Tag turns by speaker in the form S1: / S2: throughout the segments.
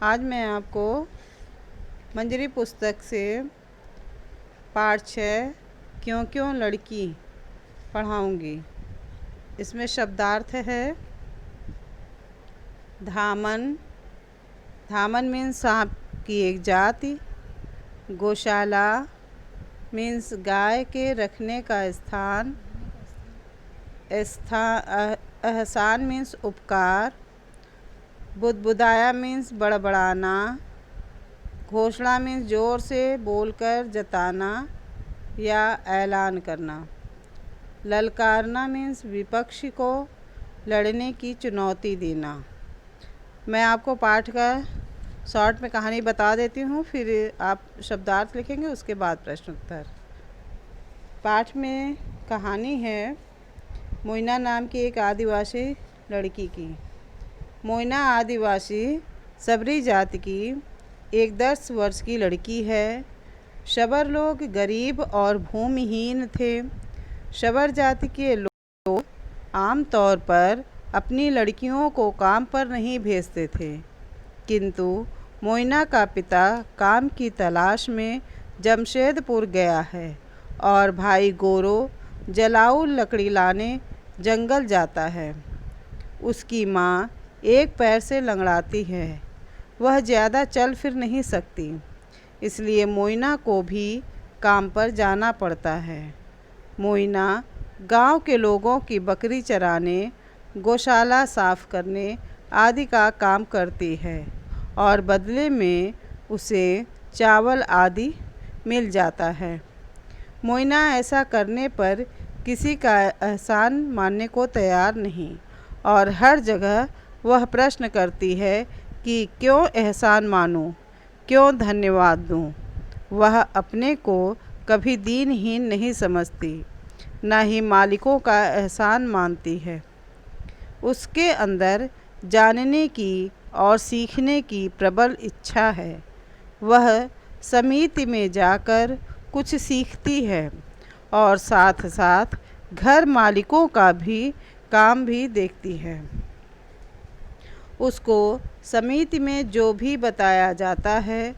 S1: आज मैं आपको मंजरी पुस्तक से पाठ 6 क्यों क्यों लड़की पढ़ाऊँगी। इसमें शब्दार्थ है धामन। धामन मीन्स सांप की एक जाति। गौशाला मीन्स गाय के रखने का स्थान। एहसान मीन्स उपकार। बुदबुदाया मीन्स बड़बड़ाना। घोषणा मीन्स ज़ोर से बोलकर जताना या ऐलान करना। ललकारना मीन्स विपक्ष को लड़ने की चुनौती देना। मैं आपको पाठ का शॉर्ट में कहानी बता देती हूँ, फिर आप शब्दार्थ लिखेंगे, उसके बाद प्रश्न उत्तर। पाठ में कहानी है मोइना नाम की एक आदिवासी लड़की की। मोइना आदिवासी सबरी जाति की एक 10 वर्ष की लड़की है। शबर लोग गरीब और भूमिहीन थे। शबर जाति के लोग आमतौर पर अपनी लड़कियों को काम पर नहीं भेजते थे, किंतु मोइना का पिता काम की तलाश में जमशेदपुर गया है और भाई गोरो जलाऊ लकड़ी लाने जंगल जाता है। उसकी माँ एक पैर से लंगड़ाती है, वह ज़्यादा चल फिर नहीं सकती, इसलिए मोइना को भी काम पर जाना पड़ता है। मोइना गांव के लोगों की बकरी चराने, गौशाला साफ करने आदि का काम करती है और बदले में उसे चावल आदि मिल जाता है। मोइना ऐसा करने पर किसी का एहसान मानने को तैयार नहीं और हर जगह वह प्रश्न करती है कि क्यों एहसान मानूं, क्यों धन्यवाद दूं। वह अपने को कभी दीनहीन नहीं समझती, न ही मालिकों का एहसान मानती है। उसके अंदर जानने की और सीखने की प्रबल इच्छा है। वह समिति में जाकर कुछ सीखती है और साथ साथ घर मालिकों का भी काम भी देखती है। उसको समिति में जो भी बताया जाता है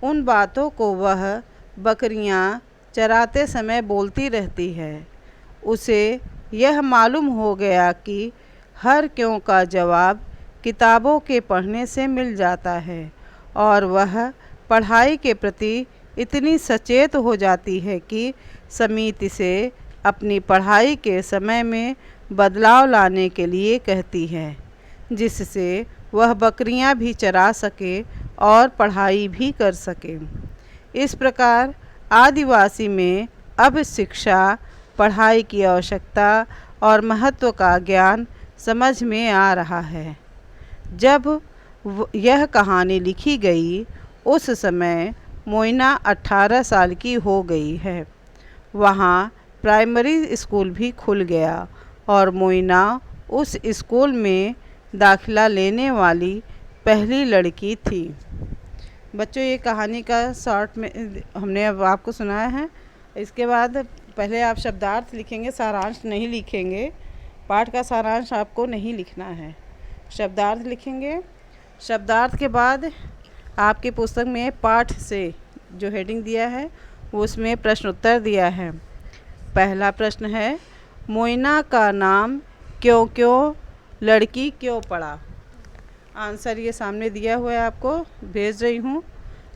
S1: उन बातों को वह बकरियां चराते समय बोलती रहती है। उसे यह मालूम हो गया कि हर क्यों का जवाब किताबों के पढ़ने से मिल जाता है और वह पढ़ाई के प्रति इतनी सचेत हो जाती है कि समिति से अपनी पढ़ाई के समय में बदलाव लाने के लिए कहती है, जिससे वह बकरियां भी चरा सके और पढ़ाई भी कर सके। इस प्रकार आदिवासी में अब शिक्षा, पढ़ाई की आवश्यकता और महत्व का ज्ञान समझ में आ रहा है। जब यह कहानी लिखी गई उस समय मोइना 18 साल की हो गई है। वहाँ प्राइमरी स्कूल भी खुल गया और मोइना उस स्कूल में दाखिला लेने वाली पहली लड़की थी। बच्चों, ये कहानी का शॉर्ट में हमने अब आपको सुनाया है। इसके बाद पहले आप शब्दार्थ लिखेंगे, सारांश नहीं लिखेंगे। पाठ का सारांश आपको नहीं लिखना है, शब्दार्थ लिखेंगे। शब्दार्थ के बाद आपकी पुस्तक में पाठ से जो हेडिंग दिया है उसमें प्रश्न उत्तर दिया है। पहला प्रश्न है, मोइना का नाम क्यों क्यों लड़की क्यों पड़ा। आंसर ये सामने दिया हुआ है, आपको भेज रही हूँ।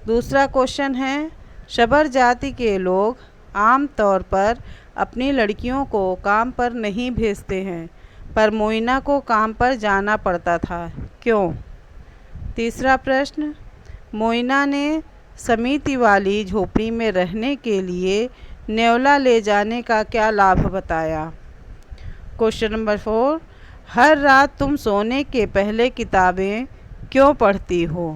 S1: दूसरा क्वेश्चन है, शबर जाति के लोग आम तौर पर अपनी लड़कियों को काम पर नहीं भेजते हैं, पर मोइना को काम पर जाना पड़ता था, क्यों। तीसरा प्रश्न, मोइना ने समिति वाली झोपड़ी में रहने के लिए न्योला ले जाने का क्या लाभ बताया। क्वेश्चन नंबर 4, हर रात तुम सोने के पहले किताबें क्यों पढ़ती हो।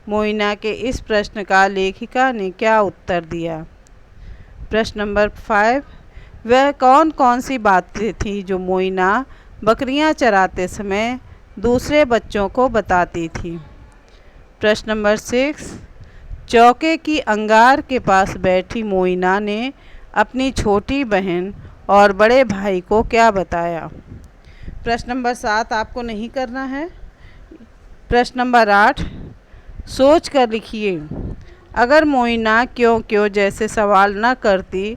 S1: मोइना के इस प्रश्न का लेखिका ने क्या उत्तर दिया। प्रश्न नंबर 5, वह कौन कौन सी बातें थीं जो मोइना बकरियां चराते समय दूसरे बच्चों को बताती थी। प्रश्न नंबर 6, चौके की अंगार के पास बैठी मोइना ने अपनी छोटी बहन और बड़े भाई को क्या बताया। प्रश्न नंबर 7 आपको नहीं करना है। प्रश्न नंबर 8, सोच कर लिखिए। अगर मोइना क्यों क्यों जैसे सवाल न करती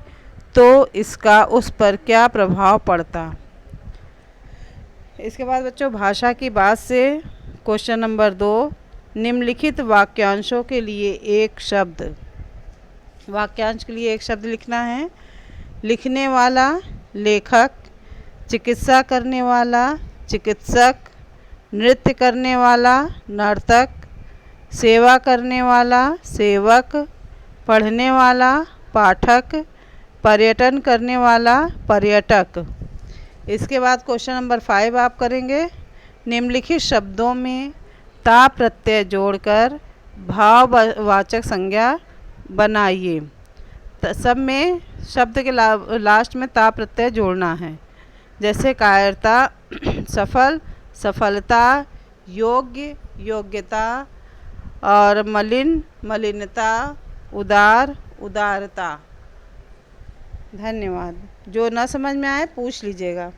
S1: तो इसका उस पर क्या प्रभाव पड़ता। इसके बाद बच्चों भाषा की बात से क्वेश्चन नंबर 2, निम्नलिखित वाक्यांशों के लिए एक शब्द। वाक्यांश के लिए एक शब्द लिखना है। लिखने वाला लेखक, चिकित्सा करने वाला चिकित्सक, नृत्य करने वाला नर्तक, सेवा करने वाला सेवक, पढ़ने वाला पाठक, पर्यटन करने वाला पर्यटक। इसके बाद क्वेश्चन नंबर 5 आप करेंगे। निम्नलिखित शब्दों में ता प्रत्यय जोड़कर भाववाचक संज्ञा बनाइए। सब में शब्द के लास्ट में ता प्रत्यय जोड़ना है। जैसे कायरता, सफल, सफलता, योग्य, योग्यता, और मलिन, मलिनता, उदार, उदारता। धन्यवाद। जो न समझ में आए पूछ लीजिएगा।